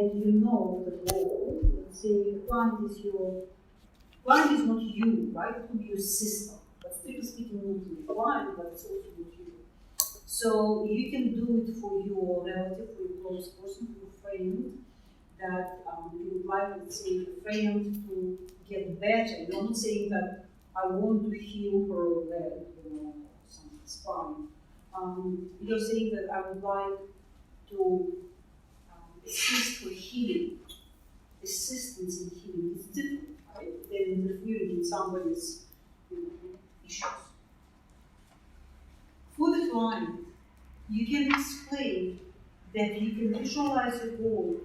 that you know the goal. Let's say the client is not you, right? It could be your system. But strictly speaking, not the client, but it's also not you. So you can do it for your relative, for your close person, for your friend, that you would like, let's say, a friend to get better. You're not saying that I want to heal her leg, something spine. You're saying that I would like to assist her healing. Assistance in healing is different, right, than interfering in somebody's issues. For the client, you can explain that you can visualize a goal,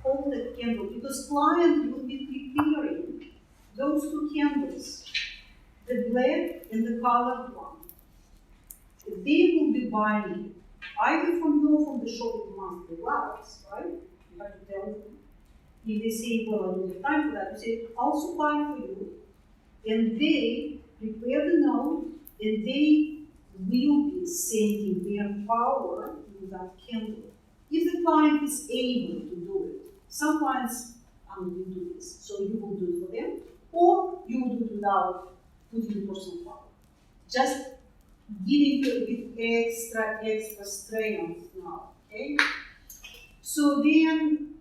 hold a candle, because client will be preparing those two candles, the black and the colored one. They will be buying it, either from you or from the shop. It must be wax, right? You have to tell them. If they say, well, I don't have time for that, you say, I'll supply for you. And they prepare the note, and they will be sending their power to that candle. If the client is able to do it, some clients will do this, so you will do it for them, or you will do it without putting the personal power. Just giving you a bit extra strength now, okay? So then,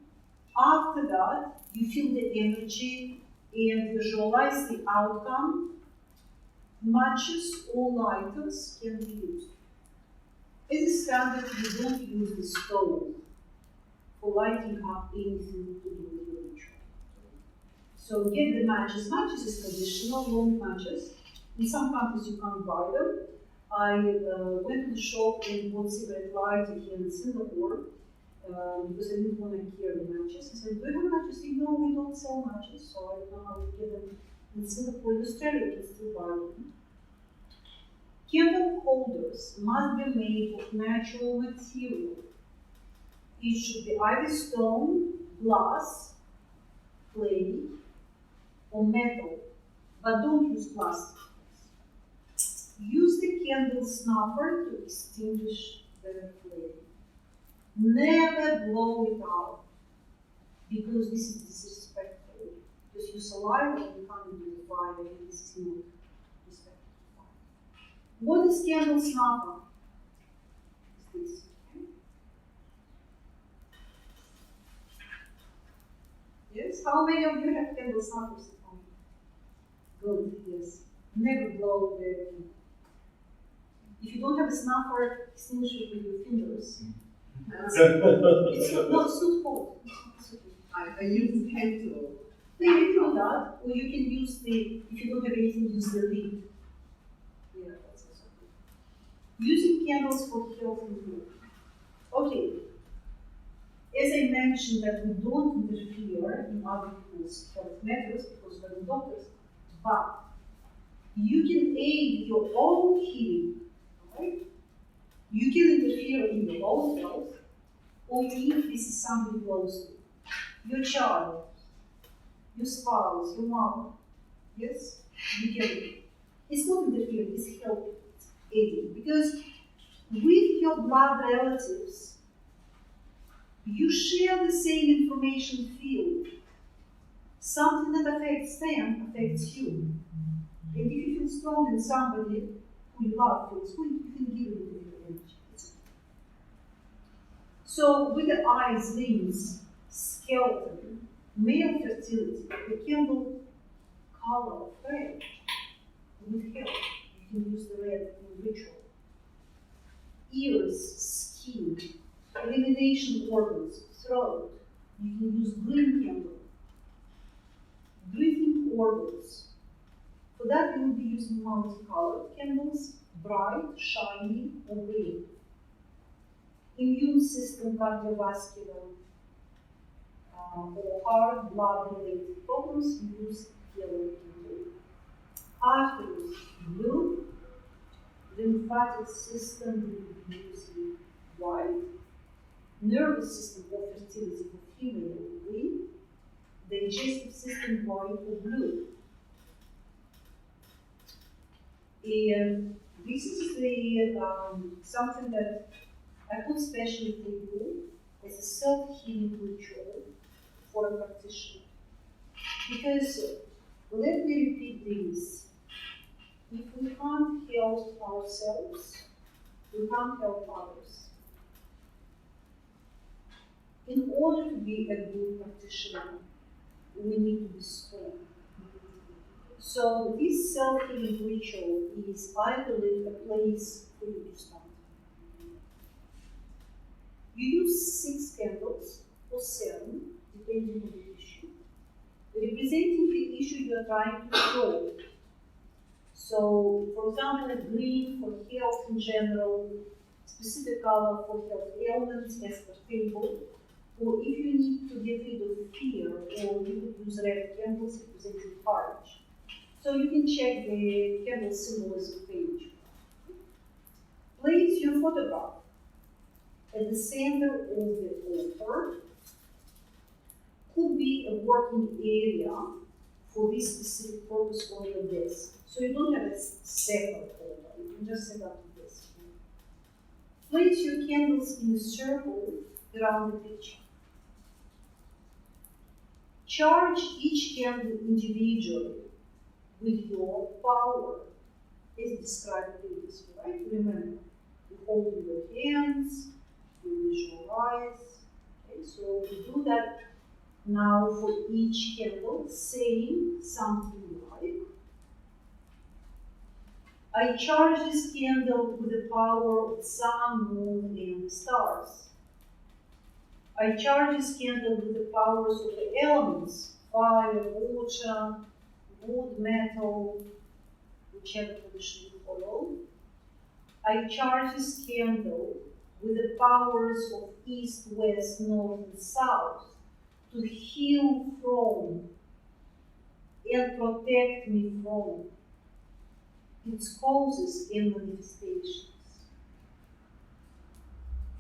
after that, you feel the energy and visualize the outcome. Matches or lighters can be used. As a standard, you don't use the stove for lighting up anything to do with your ritual. So get the matches. Matches is traditional, long matches. In some countries you can't buy them. I went to the shop and bought cigarette lighter here in Singapore because I didn't want to carry matches. I said, do you have matches? They said, no, we don't sell matches, so I don't know how to get them in Singapore. In Australia, you can still buy them. Candle holders must be made of natural material. It should be either stone, glass, clay, or metal, but don't use plastic. Use the candle snuffer to extinguish the flame. Never blow it out, because this is disrespectful. Just use saliva and you can't do the fire, and this is not respectful fire. What is candle snuffer? Is this, okay? Yes? How many of you have candle snuffers at home? Good, yes. Never blow the candle. If you don't have a snuffer, extinguish it with your fingers. It's not hot. I use candle. Yeah, you can do that, or you can use if you don't have anything, use the lid. Yeah, that's also good. Using candles for health and healing. Okay. As I mentioned that we don't interfere in other people's health matters because we're doctors, but you can aid your own healing, right? You can interfere in your own health, or if this is somebody close to you, your child, your spouse, your mom. Yes, you can. It's not interfering, it's helping, it's aiding. Because with your blood relatives, you share the same information field. Something that affects them affects you. And if you feel strong in somebody who you love feels good, you can give it your energy. So with the eyes, limbs, skeleton, male fertility, the candle color of red would help. You can use the red in ritual. Ears, skin, elimination organs, throat, you can use green candle. Breathing organs. For that you will be using multicolored candles, bright, shiny, or green. Immune system, cardiovascular, or heart, blood-related problems, use yellow candle. Arteries, blue. Lymphatic system, will be using white. Nervous system or fertility for female, green. Digestive system, white or blue. And this is the something that I put specially for you, as a self-healing ritual for a practitioner. Because, let me repeat this, if we can't help ourselves, we can't help others. In order to be a good practitioner, we need to be strong. So this self-healing ritual is, I believe, a place for you to start. You use 6 candles or 7, depending on the issue, representing the issue you are trying to solve. So, for example, green for health in general, specific color for health ailments as per table, or if you need to get rid of fear, or you could use red candles representing courage. So you can check the candle symbolism page. Place your photograph at the center of the altar. Could be a working area for this specific purpose on your desk. So you don't have a separate altar, you can just set up the desk. Place your candles in a circle around the picture. Charge each candle individually with your power, as described previously, right? Remember, you hold in your hands, you visualize. Okay, so we do that now for each candle, saying something like, I charge this candle with the power of sun, moon, and stars. I charge this candle with the powers of the elements, fire, water, wood, metal, whichever tradition you follow. I charge this candle with the powers of east, west, north, and south to heal from and protect me from its causes and manifestations.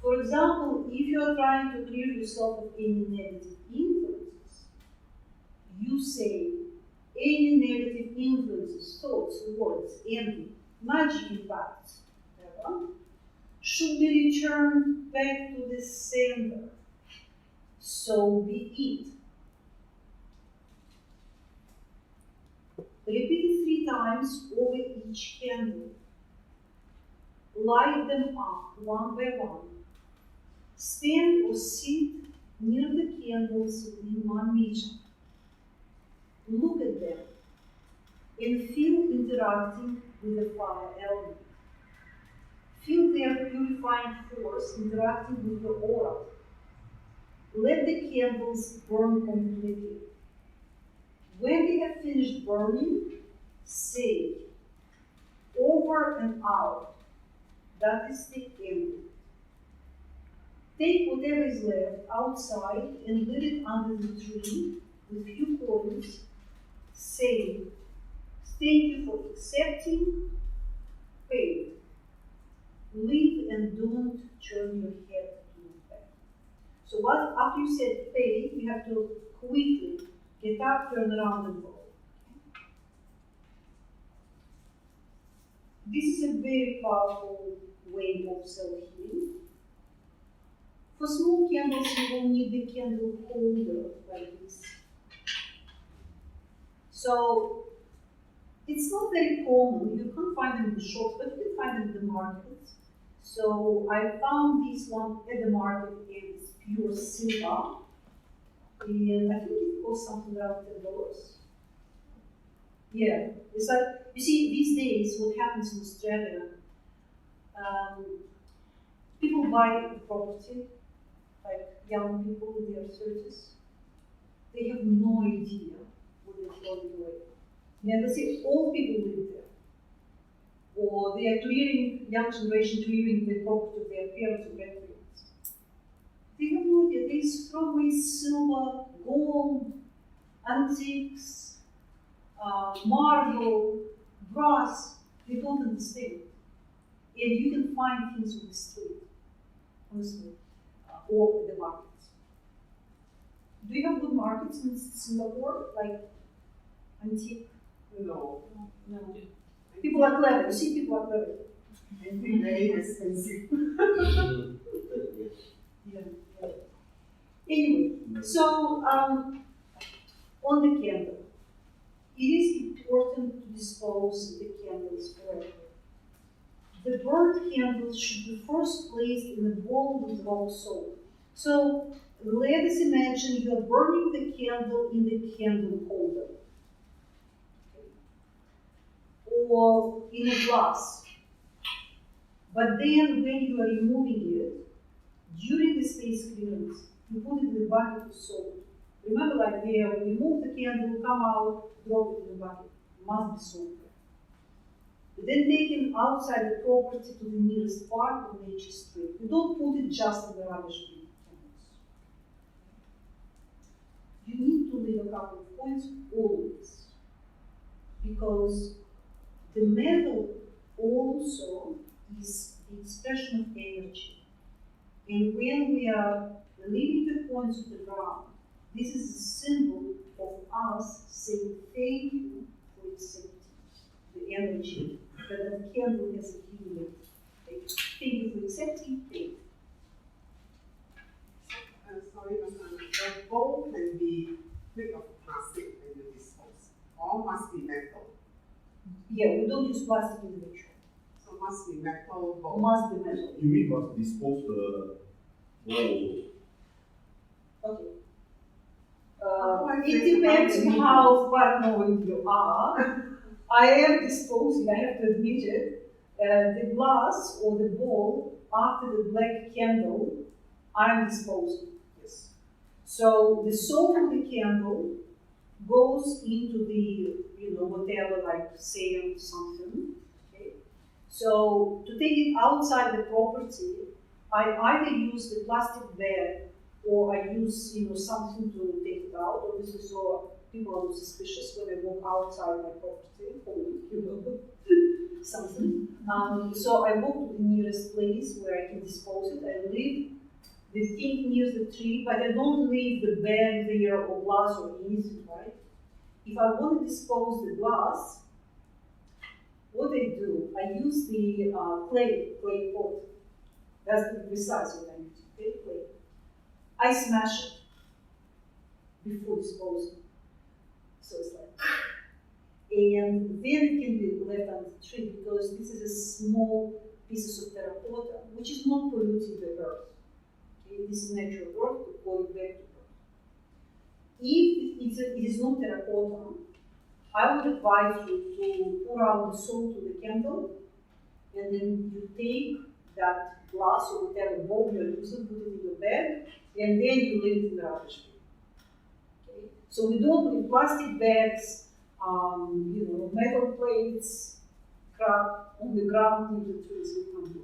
For example, if you are trying to clear yourself of any negative influences, you say, any negative influences, thoughts, words, envy, magic impacts, should be returned back to the sender. So be it. Repeat it 3 times over each candle. Light them up one by one. Stand or sit near the candles within 1 meter. Look at them and feel interacting with the fire element. Feel their purifying force interacting with your aura. Let the candles burn completely. When they have finished burning, say, over and out. That is the end. Take whatever is left outside and let it under the tree with few coins, saying, thank you for accepting, pay. Leave and don't turn your head to look back. So after you said pay, you have to quickly get up, turn around and go. This is a very powerful way of self-healing. For small candles, you will need the candle holder like this. So it's not very common. You can't find them in the shops, but you can find them in the markets. So I found this one at the market, and it's pure silver. And I think it costs something around $10. Yeah, it's like, you see, these days, what happens in Australia, people buy the property, like young people in their 30s, they have no idea what they're throwing away. And they say old people live there. Or they are clearing, young generation clearing the property of their parents or grandparents. They have no idea. They throw away silver, gold, antiques, marble, brass. They don't understand. And you can find things on the street, honestly, or at the markets. Do you have good markets in Singapore, like antique? No. No. People are clever. You see, people are clever. Anything very expensive. Yeah. Anyway, so on the candle, it is important to dispose the candles correctly. The burnt candles should be first placed in a bowl with rock salt. So let us imagine you are burning the candle in the candle holder or in a glass. But then when you are removing it, during the space clearance, you put it in a bucket of salt. Remember, like there, remove the candle, come out, drop it in the bucket. It must be salt. Then taken outside the property to the nearest park or nature street. You don't put it just in the rubbish bin. You need to leave a couple of points always, because the metal also is the expression of energy. And when we are leaving the points of the ground, this is a symbol of us saying thank you for accepting the energy that the candle has accumulated. Thank you for accepting faith. Sorry, the bowl can be made of plastic when you dispose, or must be metal. Yeah, we don't use plastic in the ritual. So must be metal bowl. Must be metal. You mean must dispose the bowl? Okay. Otherwise It there's depends nothing on how paranoid you are. I am disposing, I have to admit it, the glass or the bowl after the black candle, I am disposing. Yes. So the soul of the candle goes into the, whatever, like sand, something. Okay. So to take it outside the property, I either use the plastic bag or I use, something to take it out. Obviously, so people are suspicious when I walk outside my property, or, something. So I walk to the nearest place where I can dispose it. I leave the thing near the tree, but I don't leave the bag there or glass or anything, right? If I want to dispose the glass, what I do, I use the clay pot. That's to be precise what I use, okay, clay. I smash it before disposing. So it's like, and then it can be left on the tree because this is a small pieces of terracotta which is not polluting the earth. Okay? This is natural earth going back to earth. If it is not terracotta, I would advise you to pour out the salt to the candle, and then you take that glass or whatever bowl you're using, put it in your bag, and then you leave it in the rubbish bin. Okay? So we don't leave plastic bags, metal plates, crap on the ground in the trees. We can't do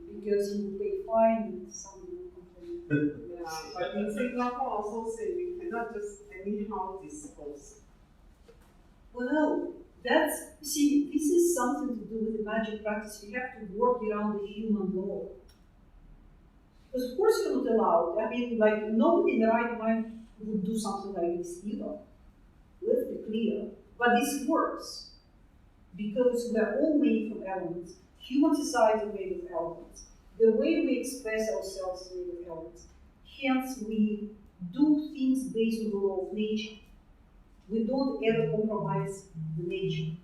that because you will pay fine and somebody will complain. Yeah, but in Singapore also say we cannot just anyhow dispose. Well, this is something to do with the magic practice. You have to work around the human law. Because of course you're not allowed. I mean, like nobody in the right mind would do something like this either. Let's be clear. But this works because we're all made from elements. Human society is made of elements. The way we express ourselves is made of elements. Hence, we do things based on the law of nature. We don't ever compromise the nature.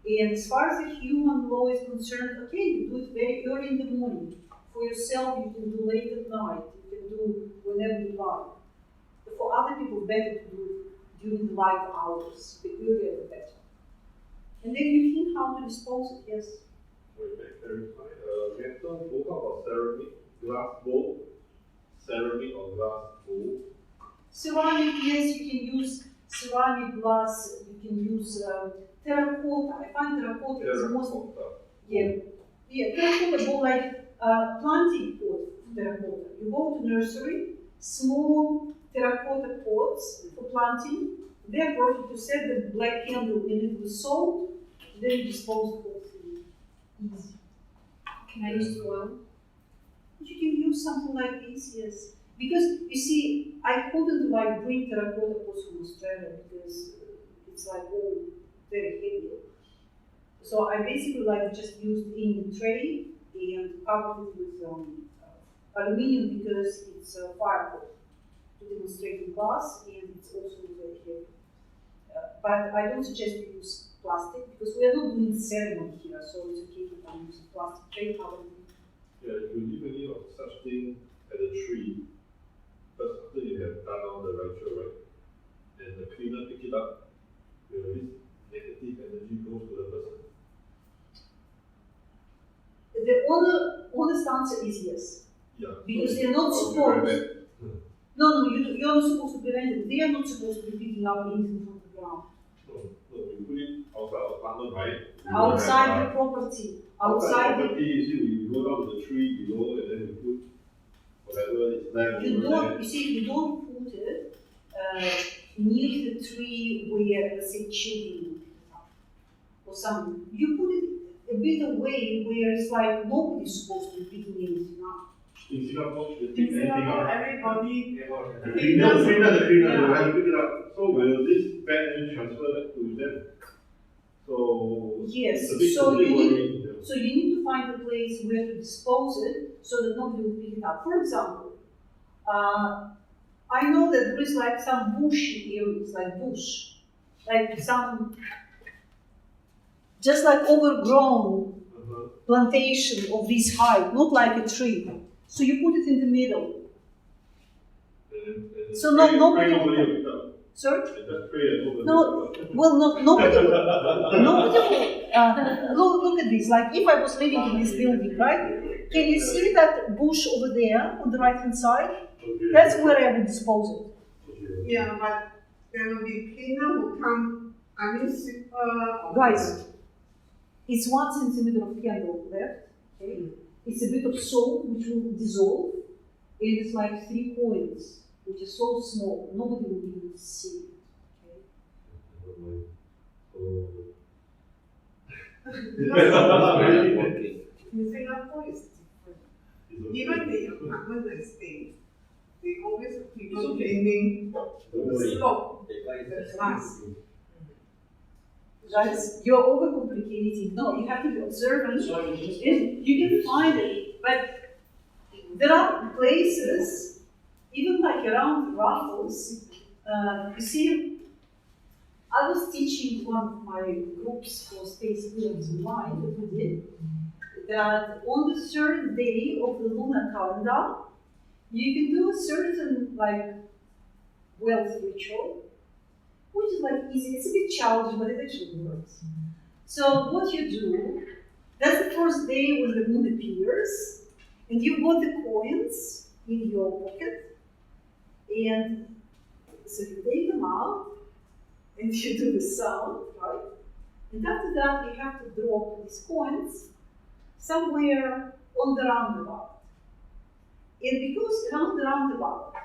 And as far as the human law is concerned, okay, you do it very early in the morning. For yourself, you can do late at night. You can do whenever you like. But for other people, better to do it during the light hours. The earlier, the better. And then you think how to dispose it, yes? Wait, clarify. Metal bowl, how about ceramic, glass bowl? Ceramic or glass bowl? Ceramic, yes, you can use ceramic glass, you can use terracotta. I find terracotta is most. Yeah, terracotta bowl like planting pot terracotta. You go to nursery, small terracotta pots for planting. They're perfect. You set the black candle in it with salt, then you dispose the whole thing. Easy. Can I use oil? You can use something like this, yes. Because you see, I couldn't like bring terracotta pots from Australia because it's like all very heavy. So I basically like just used in the tray and covered it with aluminium because it's fireproof to demonstrate in class, and it's also very heavy. But I don't suggest you use plastic because we are not doing ceremony here, so it's okay if I'm using plastic tray cover. Yeah, if you leave any of such thing at the tree, first after you have done all the ritual, right? And the cleaner pick it up, this negative energy goes to the person. The honest answer is yes. Yeah. Because so they're not how do you supposed. prevent? No, you're not supposed to prevent it. They are not supposed to be picking up anything from the ground. No, you put it outside our apartment, right? Outside the property. Outside the property, you see, we go down to the tree below and then we put whatever is left. You don't, you see, you don't put it near the tree where, let's say, children or something. You put it a bit away where it's like nobody's supposed to be picking anything up. In Singapore, they In pick anything Singapore, up. everybody, The cleaner, they Yeah. have to pick it up. So will this bad energy transfer back to them? So Yes, it's a bit so you need, worrying, yeah. so you need to find a place where to dispose it so that nobody will pick it up. For example, I know that there is like some bushy areas, like bush, like some, just like overgrown plantation of this height, not like a tree. So you put it in the middle. And So nobody will will- pick up. Sorry? And just pray that nobody No, will pick up. well, nobody will. Look at this. Like if I was living in this building, right? Can you see that bush over there on the right hand side? Okay. That's where I would dispose it. Okay. yeah, but there will be cleaner who come, sweeper. Guys, it's 1 centimeter of candle left. Okay? It's a bit of salt which will dissolve, and it's like 3 coins, which is so small, nobody will even see it. Okay? In Singapore, it's different. Even the apartment estate, they always have people cleaning the slope, the glass. Guys, you're overcomplicating. No, you have to be observant. And you can find it, but there are places, even like around Raffles. You see, I was teaching one of my groups for Space Clearance Online that we did, that on the third day of the lunar calendar, you can do a certain like wealth ritual, which is like easy. It's a bit challenging, but it actually works. So what you do, that's the first day when the moon appears, and you've got the coins in your pocket, and so you take them out, and you do the sound, right? And after that, you have to drop these coins somewhere on the roundabout. And because around the roundabout, the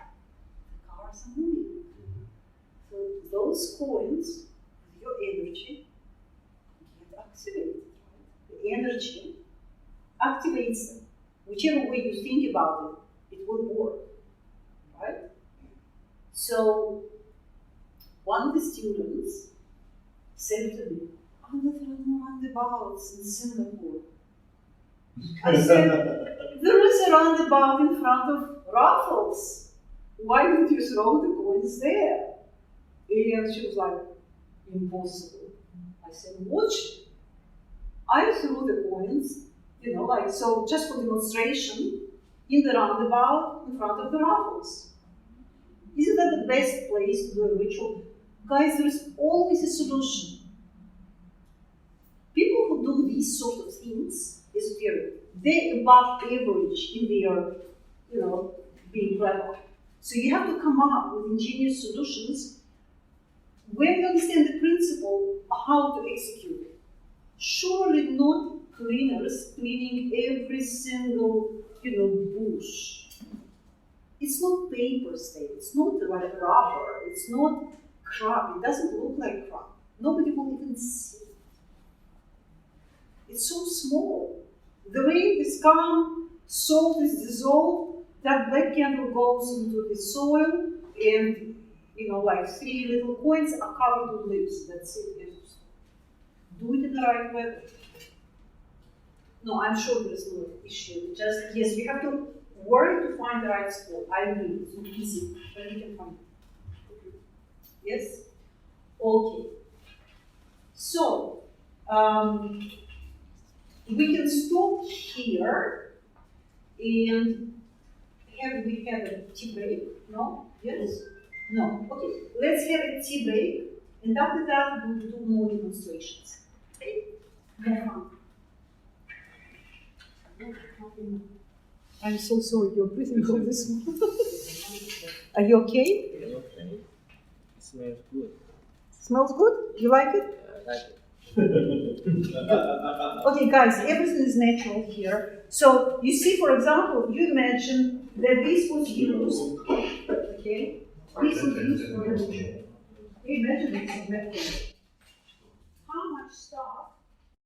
cars are moving. So those coins, with your energy, get activated. Right? The energy activates them. Whichever way you think about it, it will work. Right? So one of the students said to me, "Oh, there are no roundabouts in Singapore." I said, "There is a roundabout in front of Raffles. Why don't you throw the coins there?" And she was like, "Impossible." I said, "Watch." I threw the coins, like so, just for demonstration, in the roundabout in front of the Raffles. Isn't that the best place to do a ritual? Guys, there is always a solution. People who do these sort of things, they're above average in their, being clever. So you have to come up with ingenious solutions when you understand the principle of how to execute it. Surely not cleaners cleaning every single, bush. It's not paper stain, it's not like rubber, it's not crap, it doesn't look like crap. Nobody will even see it. It's so small. The way this calm salt is dissolved, that black candle goes into the soil, and like 3 little coins are covered with leaves. That's it. Do it in the right way. No, I'm sure there's no issue. Just yes, you have to Where to find the right spot? I agree, it's not easy, but we can find it. Yes? Okay. So, we can stop here and we have a tea break? No? Yes? No. Okay. Let's have a tea break, and after that we'll do more demonstrations. Okay? Have fun. I'm so sorry, you're breathing all this morning. Are you okay? Okay. It smells good. Smells good? You like it? I like it. Okay, guys, everything is natural here. So you see, for example, you imagine that this was used, okay? This was used for the ritual. Imagine it's a method. How much stuff